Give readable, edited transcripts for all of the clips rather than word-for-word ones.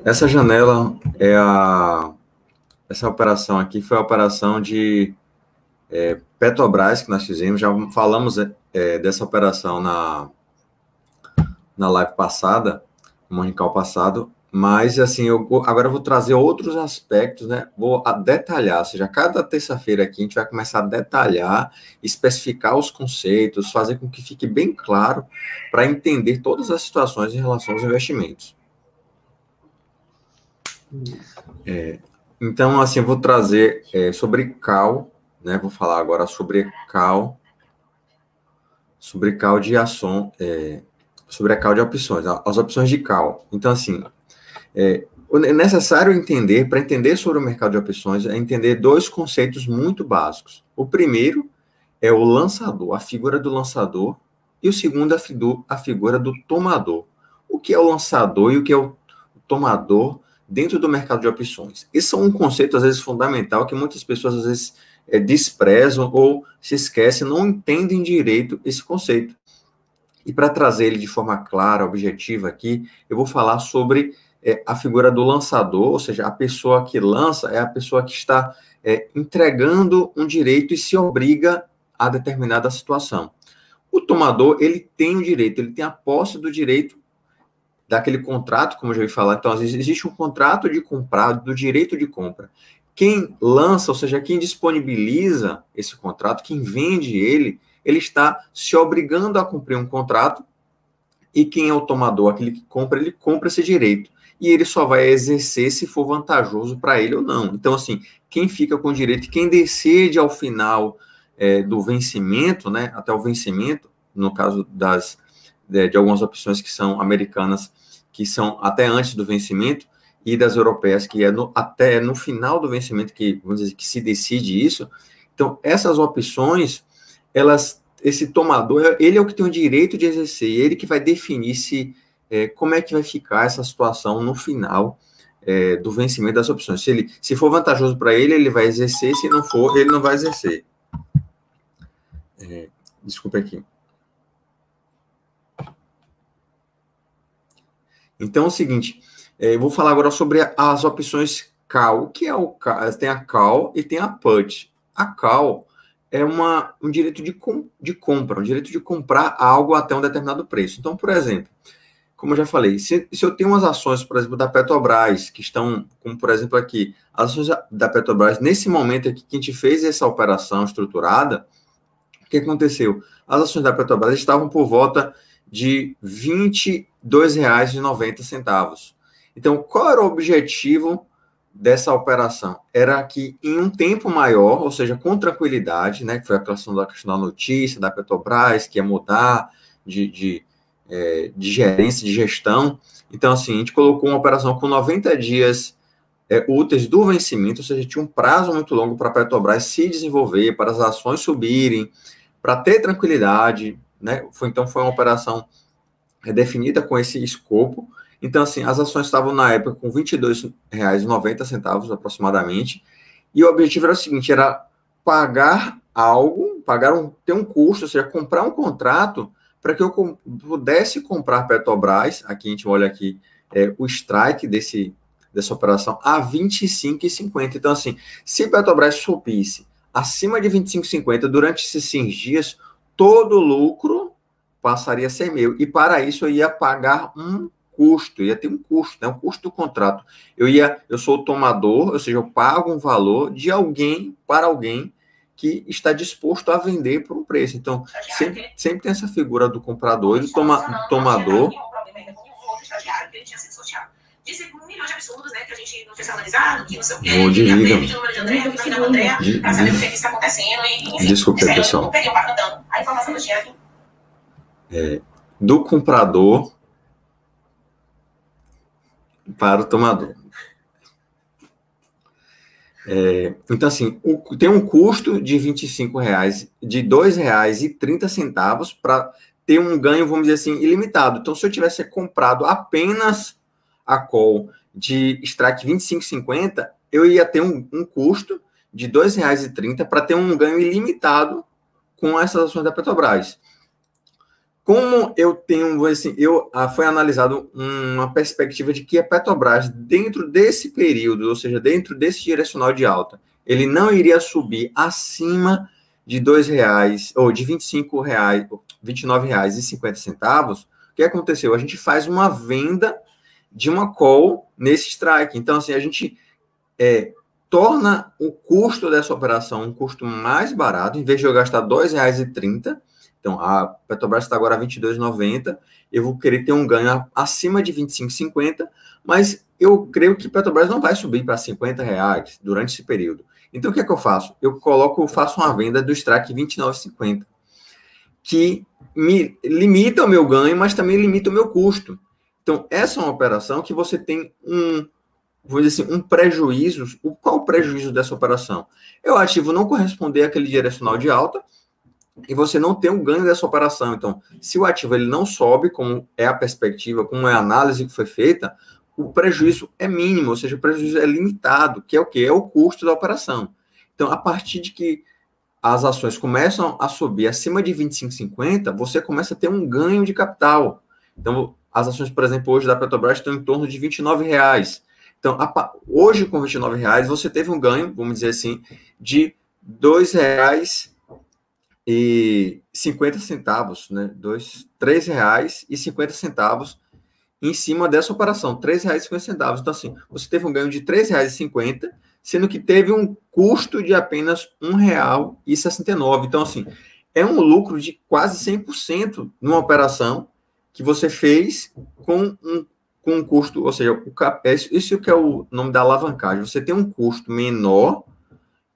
Essa janela essa operação aqui foi a operação de Petrobras que nós fizemos. Já falamos dessa operação na live passada, no Morning Call passado, mas assim, agora eu vou trazer outros aspectos, né? Vou detalhar, ou seja, cada terça-feira aqui a gente vai começar a detalhar, especificar os conceitos, fazer com que fique bem claro para entender todas as situações em relação aos investimentos. Então, assim, eu vou trazer sobre call, né? Vou falar agora sobre call de ação, sobre a call de opções, as opções de call. Então, assim, é necessário entender, para entender sobre o mercado de opções, é entender dois conceitos muito básicos. O primeiro é o lançador, a figura do lançador, e o segundo, a figura do tomador. O que é o lançador e o que é o tomador dentro do mercado de opções? Esse é um conceito, às vezes, fundamental, que muitas pessoas, às vezes, desprezam ou se esquecem, não entendem direito esse conceito. E para trazer ele de forma clara, objetiva aqui, eu vou falar sobre a figura do lançador, ou seja, a pessoa que lança é a pessoa que está entregando um direito e se obriga a determinada situação. O tomador, ele tem o direito, ele tem a posse do direito daquele contrato, como eu já ouvi falar. Então, às vezes, existe um contrato de compra, do direito de compra. Quem lança, ou seja, quem disponibiliza esse contrato, quem vende ele está se obrigando a cumprir um contrato, e quem é o tomador, aquele que compra, ele compra esse direito. E ele só vai exercer se for vantajoso para ele ou não. Então, assim, quem fica com o direito, quem decide ao final do vencimento, né, até o vencimento, no caso de algumas opções que são americanas, que são até antes do vencimento, e das europeias, que até no final do vencimento, que, vamos dizer, que se decide isso. Então, essas opções, esse tomador, ele é o que tem o direito de exercer, ele que vai definir como é que vai ficar essa situação no final do vencimento das opções. Se for vantajoso para ele, ele vai exercer, se não for, ele não vai exercer. Desculpa aqui. Então, é o seguinte, eu vou falar agora sobre as opções call. O que é o call? Tem a call e tem a put. A call é um direito de compra, um direito de comprar algo até um determinado preço. Então, por exemplo, como eu já falei, se eu tenho umas ações, por exemplo, da Petrobras, que estão, como por exemplo aqui, as ações da Petrobras, nesse momento aqui que a gente fez essa operação estruturada, o que aconteceu? As ações da Petrobras estavam por volta de R$ 22,90. Então, qual era o objetivo dessa operação? Era que em um tempo maior, ou seja, com tranquilidade, né, que foi a questão da notícia da Petrobras, que ia mudar de gerência, de gestão. Então, assim, a gente colocou uma operação com 90 dias úteis do vencimento, ou seja, tinha um prazo muito longo para a Petrobras se desenvolver, para as ações subirem, para ter tranquilidade, né? Então, foi uma operação definida com esse escopo. Então, assim, as ações estavam na época com R$ 22,90 aproximadamente, e o objetivo era o seguinte, era pagar algo, ter um custo, ou seja, comprar um contrato para que eu pudesse comprar Petrobras, aqui a gente olha aqui o strike dessa operação, a R$ 25,50. Então, assim, se Petrobras subisse acima de R$ 25,50 durante esses 5 dias, todo o lucro passaria a ser meu. E para isso eu ia pagar um custo, ia ter um custo, né? Um custo do contrato. Eu sou o tomador, ou seja, eu pago um valor de alguém para alguém que está disposto a vender por um preço. Então, sempre tem essa figura do comprador e do tomador. Disse um milhão de absurdos, né, que a gente não precisa analisar, que não sei o quê, que a Pepe, que o número de André, que o André, para saber o que está acontecendo, e enfim. Desculpa, pessoal. Eu peguei o barcantão. A informação do chefe. Do comprador para o tomador. Então, assim, tem um custo de R$ 25,00, de R$ 2,30 para ter um ganho, vamos dizer assim, ilimitado. Então, se eu tivesse comprado apenas a call de strike 25,50, eu ia ter um custo de R$ 2,30 para ter um ganho ilimitado com essas ações da Petrobras. Como eu tenho, assim, foi analisado uma perspectiva de que a Petrobras, dentro desse período, ou seja, dentro desse direcional de alta, ele não iria subir acima de R$ 2, ou de R$ 29,50. O que aconteceu? A gente faz uma venda de uma call nesse strike. Então, assim, a gente torna o custo dessa operação um custo mais barato, em vez de eu gastar R$ 2,30. Então, a Petrobras está agora a R$ 22,90, eu vou querer ter um ganho acima de R$ 25,50, mas eu creio que a Petrobras não vai subir para R$ 50 durante esse período. Então, o que é que eu faço? Eu faço uma venda do strike 29,50, que me limita o meu ganho, mas também limita o meu custo. Então, essa é uma operação que você tem vou dizer assim, um prejuízo. Qual o prejuízo dessa operação? É o ativo não corresponder àquele direcional de alta, e você não tem um ganho dessa operação. Então, se o ativo ele não sobe, como é a perspectiva, como é a análise que foi feita, o prejuízo é mínimo, ou seja, o prejuízo é limitado, que é o quê? É o custo da operação. Então, a partir de que as ações começam a subir acima de 25,50, você começa a ter um ganho de capital. Então, as ações, por exemplo, hoje da Petrobras estão em torno de R$ 29,00. Então, hoje com R$ 29,00, você teve um ganho, vamos dizer assim, de R$ 2,50, né? R$ 3,50 em cima dessa operação, R$ 3,50. Então, assim, você teve um ganho de R$ 3,50, sendo que teve um custo de apenas R$ 1,69. Então, assim, é um lucro de quase 100% numa operação que você fez com um custo, ou seja, isso que é o nome da alavancagem. Você tem um custo menor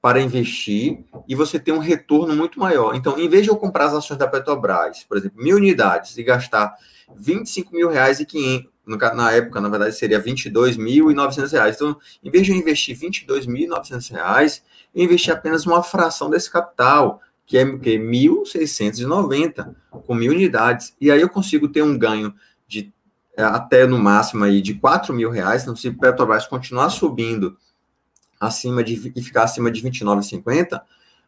para investir e você tem um retorno muito maior. Então, em vez de eu comprar as ações da Petrobras, por exemplo, 1.000 unidades e gastar R$ 25.500, na época, na verdade, seria R$ 22.900. Então, em vez de eu investir R$ 22.900, eu investi apenas uma fração desse capital, que é R$ 1.690, com 1.000 unidades. E aí eu consigo ter um ganho de até no máximo aí de R$ 4.000. Então, se a Petrobras continuar subindo e ficar acima de R$ 29,50,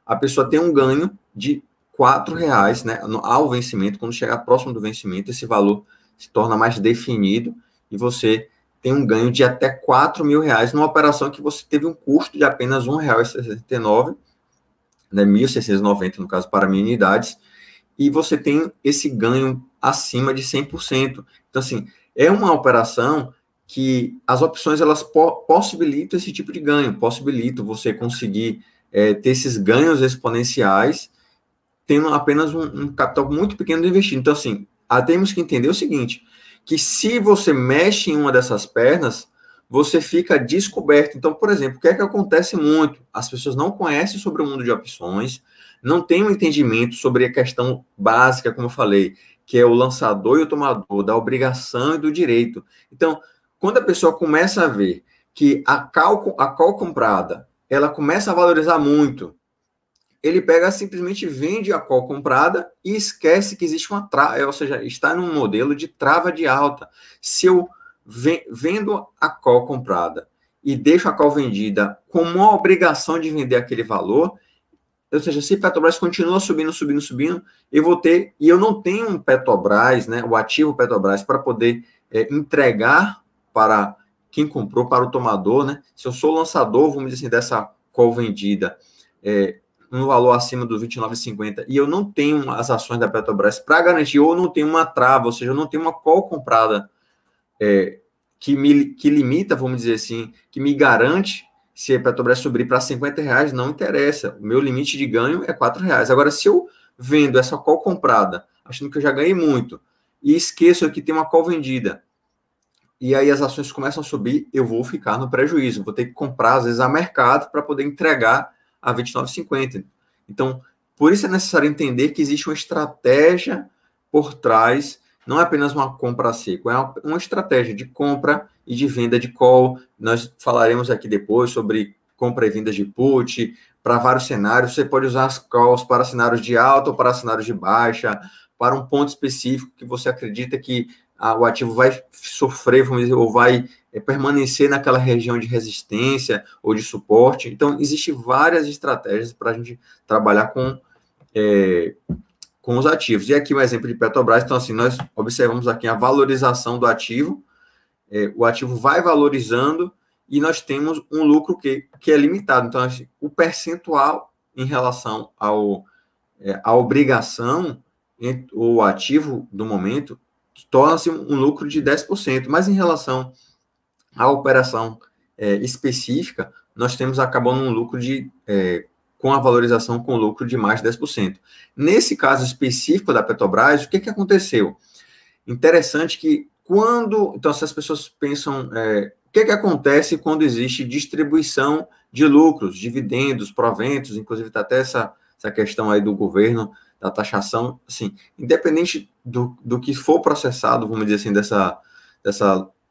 a pessoa tem um ganho de R$ 4,00, né, ao vencimento. Quando chegar próximo do vencimento, esse valor se torna mais definido e você tem um ganho de até R$ 4.000 numa operação que você teve um custo de apenas R$ 1,69, né, 1.690 no caso para 1.000 unidades, e você tem esse ganho acima de 100%. Então, assim, é uma operação que as opções, elas possibilitam esse tipo de ganho, possibilitam você conseguir ter esses ganhos exponenciais, tendo apenas um capital muito pequeno de investir. Então, assim, temos que entender o seguinte, que se você mexe em uma dessas pernas, você fica descoberto. Então, por exemplo, o que é que acontece muito? As pessoas não conhecem sobre o mundo de opções, não têm um entendimento sobre a questão básica, como eu falei, que é o lançador e o tomador, da obrigação e do direito. Então, quando a pessoa começa a ver que a call comprada, ela começa a valorizar muito, ele pega, simplesmente vende a call comprada e esquece que existe uma trava, ou seja, está num modelo de trava de alta. Se eu vendo a call comprada e deixo a call vendida com uma obrigação de vender aquele valor, ou seja, se Petrobras continua subindo, eu vou ter, e eu não tenho um Petrobras, né, o ativo Petrobras, para poder entregar para quem comprou, para o tomador, né? Se eu sou lançador, vamos dizer assim, dessa call vendida, um valor acima do R$ 29,50, e eu não tenho as ações da Petrobras para garantir, ou não tenho uma trava, ou seja, eu não tenho uma call comprada que limita, vamos dizer assim, que me garante, se a Petrobras subir para R$ 50, não interessa. O meu limite de ganho é R$ 4,00. Agora, se eu vendo essa call comprada, achando que eu já ganhei muito, e esqueço que tem uma call vendida, e aí as ações começam a subir, eu vou ficar no prejuízo. Vou ter que comprar, às vezes, a mercado para poder entregar a R$ 29,50. Então, por isso é necessário entender que existe uma estratégia por trás, não é apenas uma compra seco, é uma estratégia de compra e de venda de call. Nós falaremos aqui depois sobre compra e venda de put, para vários cenários. Você pode usar as calls para cenários de alta ou para cenários de baixa, para um ponto específico que você acredita que o ativo vai sofrer, vamos dizer, ou vai permanecer naquela região de resistência ou de suporte. Então, existem várias estratégias para a gente trabalhar com com os ativos. E aqui o exemplo de Petrobras, então assim, nós observamos aqui a valorização do ativo, o ativo vai valorizando e nós temos um lucro que é limitado. Então, assim, o percentual em relação à obrigação, o ativo do momento, torna-se um lucro de 10%, mas em relação à operação específica, nós temos acabando um lucro com a valorização com lucro de mais de 10%. Nesse caso específico da Petrobras, o que aconteceu? Interessante que então se as pessoas pensam, o que acontece quando existe distribuição de lucros, dividendos, proventos, inclusive está até essa questão aí do governo, da taxação, assim, independente do que for processado, vamos dizer assim, dessa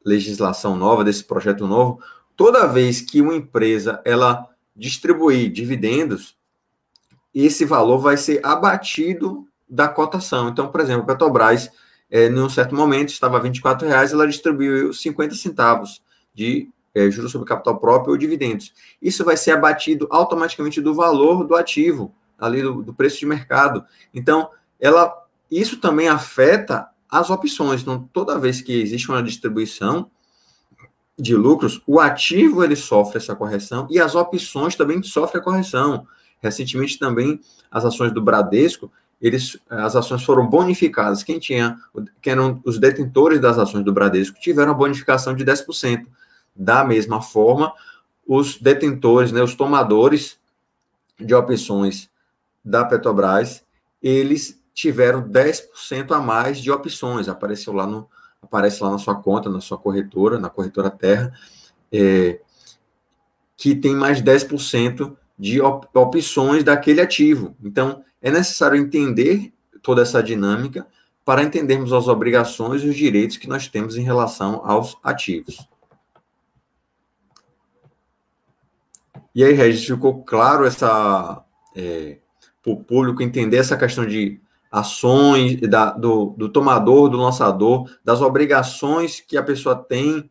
legislação nova, desse projeto novo, toda vez que uma empresa, ela distribuir dividendos, esse valor vai ser abatido da cotação. Então, por exemplo, a Petrobras, em um certo momento, estava a R$24, ela distribuiu 50 centavos de juros sobre capital próprio ou dividendos. Isso vai ser abatido automaticamente do valor do ativo, ali do preço de mercado. Então, isso também afeta as opções. Então, toda vez que existe uma distribuição de lucros, o ativo ele sofre essa correção e as opções também sofrem a correção. Recentemente também as ações do Bradesco, as ações foram bonificadas. Quem eram os detentores das ações do Bradesco tiveram a bonificação de 10%. Da mesma forma, os detentores, os tomadores de opções da Petrobras, eles tiveram 10% a mais de opções. Aparece lá na sua conta, na sua corretora, na corretora Terra, que tem mais 10% de opções daquele ativo. Então, é necessário entender toda essa dinâmica para entendermos as obrigações e os direitos que nós temos em relação aos ativos. E aí, Regis, ficou claro para o público entender essa questão de ações, do tomador, do lançador, das obrigações que a pessoa tem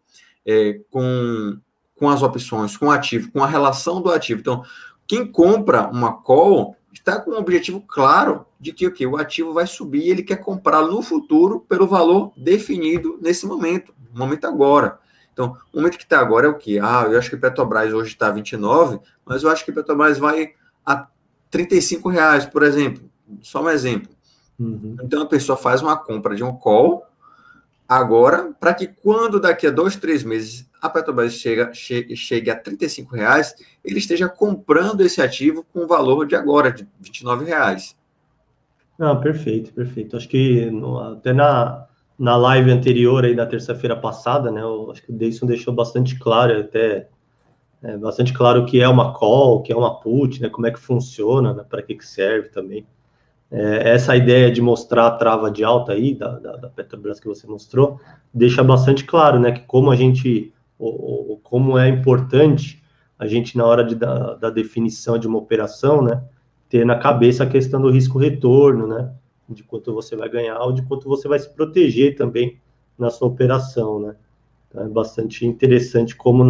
com as opções, com o ativo, com a relação do ativo. Então, quem compra uma call está com um objetivo claro de que o ativo vai subir e ele quer comprar no futuro pelo valor definido nesse momento, no momento agora. Então, o momento que está agora é o quê? Eu acho que a Petrobras hoje está 29, mas eu acho que a Petrobras vai a R$35, por exemplo. Só um exemplo. Uhum. Então, a pessoa faz uma compra de um call agora, para que quando daqui a 2, 3 meses a Petrobras chegue a R$35, ele esteja comprando esse ativo com o valor de agora, de R$29. Não, perfeito, perfeito. Acho que até na live anterior aí na terça-feira passada, né, eu acho que o Deison deixou bastante claro, bastante claro o que é uma call, o que é uma put, né, como é que funciona, né, para que serve também. Essa ideia de mostrar a trava de alta aí, da Petrobras que você mostrou, deixa bastante claro, né, que como é importante a gente, na hora da definição de uma operação, né, ter na cabeça a questão do risco-retorno, né, de quanto você vai ganhar ou de quanto você vai se proteger também na sua operação, né. Então, é bastante interessante como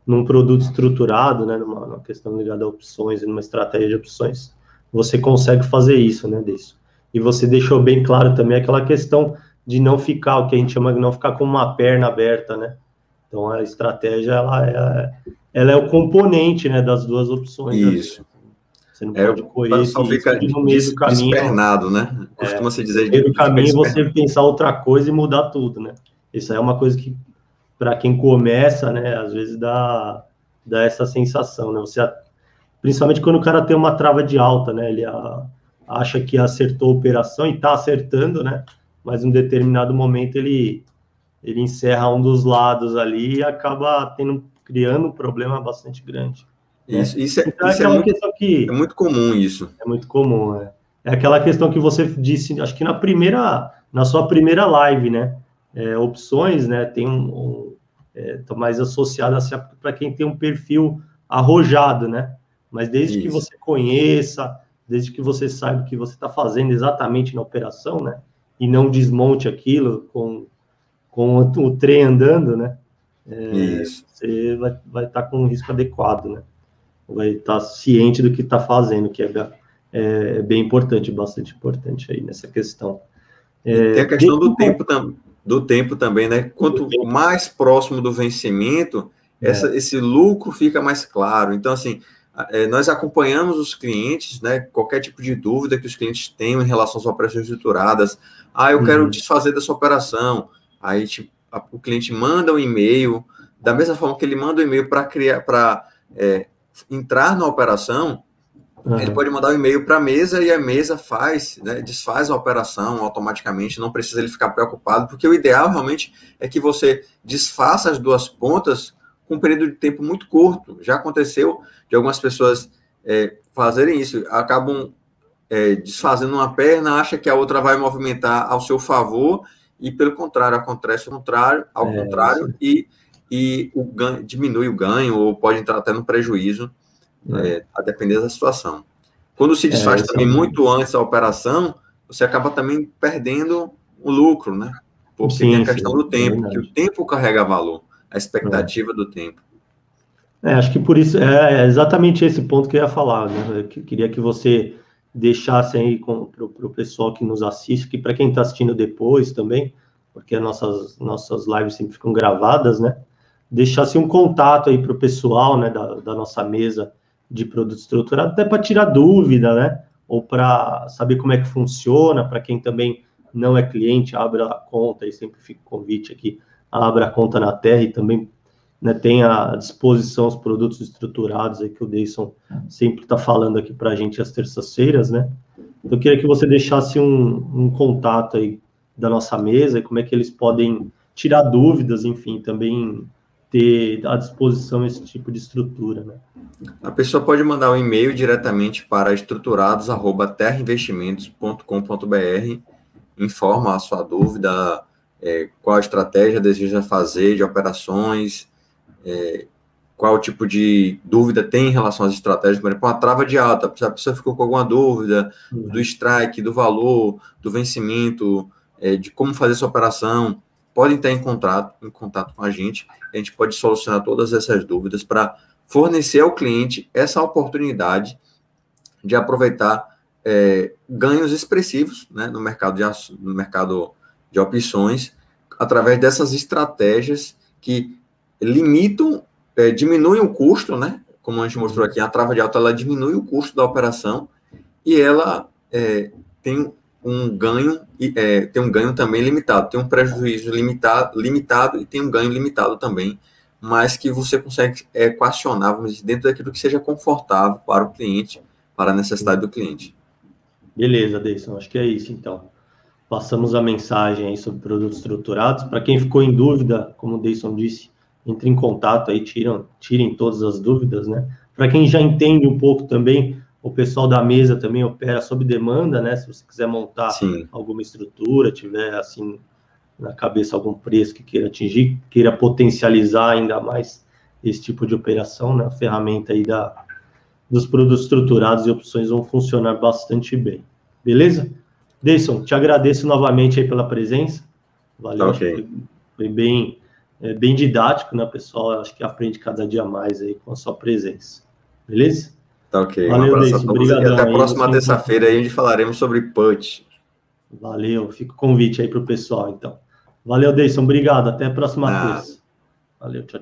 num produto estruturado, né, numa questão ligada a opções e numa estratégia de opções, você consegue fazer isso, né, disso. E você deixou bem claro também aquela questão de não ficar, o que a gente chama de não ficar com uma perna aberta, né? Então, a estratégia, ela é o componente, né, das duas opções. Isso. Ali. Você não pode correr só fica no meio do caminho. Despernado, né? Costuma se dizer. No meio do caminho, você pensar outra coisa e mudar tudo, né? Isso aí é uma coisa que, para quem começa, né, às vezes dá essa sensação, né? Principalmente quando o cara tem uma trava de alta, né? Ele acha que acertou a operação e está acertando, né? Mas em um determinado momento ele encerra um dos lados ali e acaba criando um problema bastante grande. Né? Isso é muito comum isso. É muito comum, né? É aquela questão que você disse, acho que na sua primeira live, né? Opções, né? Tem tá mais associado para quem tem um perfil arrojado, né? Mas desde que você conheça, desde que você saiba o que você está fazendo exatamente na operação, né? E não desmonte aquilo com o trem andando, né? Você vai estar com um risco adequado, né? Vai estar ciente do que está fazendo, que é bem importante, bastante importante aí nessa questão. Tem a questão do tempo também, né? Quanto mais próximo do vencimento, esse lucro fica mais claro. Então, assim, nós acompanhamos os clientes, né? Qualquer tipo de dúvida que os clientes tenham em relação às operações estruturadas. Eu quero desfazer dessa operação. Aí, tipo, o cliente manda um e-mail, da mesma forma que ele manda um e-mail para entrar na operação, ele pode mandar um e-mail para a mesa e a mesa faz, né, desfaz a operação automaticamente, não precisa ele ficar preocupado, porque o ideal realmente é que você desfaça as duas pontas com um período de tempo muito curto. Já aconteceu de algumas pessoas fazerem isso, acabam desfazendo uma perna, acha que a outra vai movimentar ao seu favor, e pelo contrário, acontece ao contrário, e o ganho, diminui o ganho, ou pode entrar até no prejuízo, a depender da situação. Quando se desfaz também muito antes da operação, você acaba também perdendo o lucro, né? Porque tem a questão do tempo, que o tempo carrega valor, a expectativa do tempo. Acho que por isso, é exatamente esse ponto que eu ia falar, né? Eu queria que você deixasse aí para o pessoal que nos assiste, que para quem está assistindo depois também, porque as nossas lives sempre ficam gravadas, né? Deixasse um contato aí para o pessoal, né, da nossa mesa de produto estruturado, até para tirar dúvida, né? Ou para saber como é que funciona, para quem também não é cliente, abra a conta, e sempre fica o convite aqui, abra a conta na Terra e também, né, tem à disposição os produtos estruturados aí que o Deison sempre está falando aqui para a gente às terças-feiras, né? Então, eu queria que você deixasse um contato aí da nossa mesa e como é que eles podem tirar dúvidas, enfim, também ter à disposição esse tipo de estrutura, né? A pessoa pode mandar um e-mail diretamente para estruturados@terrainvestimentos.com.br, informa a sua dúvida, qual estratégia deseja fazer de operações, qual tipo de dúvida tem em relação às estratégias, por exemplo, uma trava de alta, se a pessoa ficou com alguma dúvida do strike, do valor, do vencimento, de como fazer essa operação, podem estar em contato com a gente pode solucionar todas essas dúvidas para fornecer ao cliente essa oportunidade de aproveitar ganhos expressivos, né, no mercado de opções, através dessas estratégias que limitam, diminuem o custo, né, como a gente mostrou aqui, a trava de alta, ela diminui o custo da operação e ela tem um ganho também limitado, tem um prejuízo limitado e tem um ganho limitado também, mas que você consegue equacionar, vamos dizer, dentro daquilo que seja confortável para o cliente, para a necessidade do cliente. Beleza, Deison, acho que é isso, então. Passamos a mensagem aí sobre produtos estruturados. Para quem ficou em dúvida, como o Deison disse, entre em contato aí, tirem todas as dúvidas, né? Para quem já entende um pouco também, o pessoal da mesa também opera sob demanda, né? Se você quiser montar alguma estrutura, tiver assim na cabeça algum preço que queira atingir, queira potencializar ainda mais esse tipo de operação, né? A ferramenta aí dos produtos estruturados e opções vão funcionar bastante bem. Beleza? Deison, te agradeço novamente aí pela presença. Valeu, acho que foi bem didático, né, pessoal? Acho que aprende cada dia mais aí com a sua presença. Beleza? Tá ok. Valeu, um abraço Deison. a todos e até a próxima terça-feira aí, onde falaremos sobre put. Valeu, fica o convite aí para o pessoal, então. Valeu, Deison. Obrigado. Até a próxima terça. Valeu, tchau.